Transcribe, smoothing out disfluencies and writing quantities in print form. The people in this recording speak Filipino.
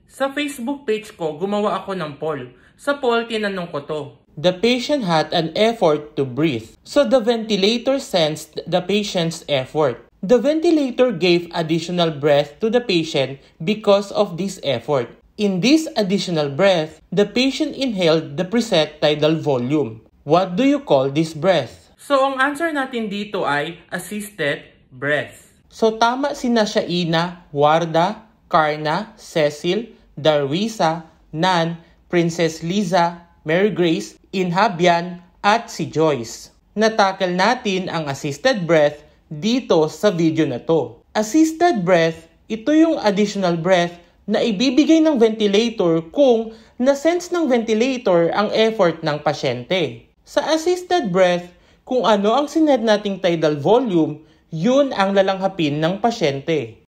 Sa Facebook page ko, gumawa ako ng poll. Sa poll, tinanong ko to. The patient had an effort to breathe. So the ventilator sensed the patient's effort. The ventilator gave additional breath to the patient because of this effort. In this additional breath, the patient inhaled the preset tidal volume. What do you call this breath? So ang answer natin dito ay assisted breath. So tama sina Shaina, Warda, Karna, Cecil, Darwisa, Nan, Princess Liza, Mary Grace, Inhabian, at si Joyce. Natakal natin ang assisted breath dito sa video na to. Assisted breath, ito yung additional breath na ibibigay ng ventilator kung na-sense ng ventilator ang effort ng pasyente. Sa assisted breath, kung ano ang sinet nating tidal volume, yun ang lalanghapin ng pasyente.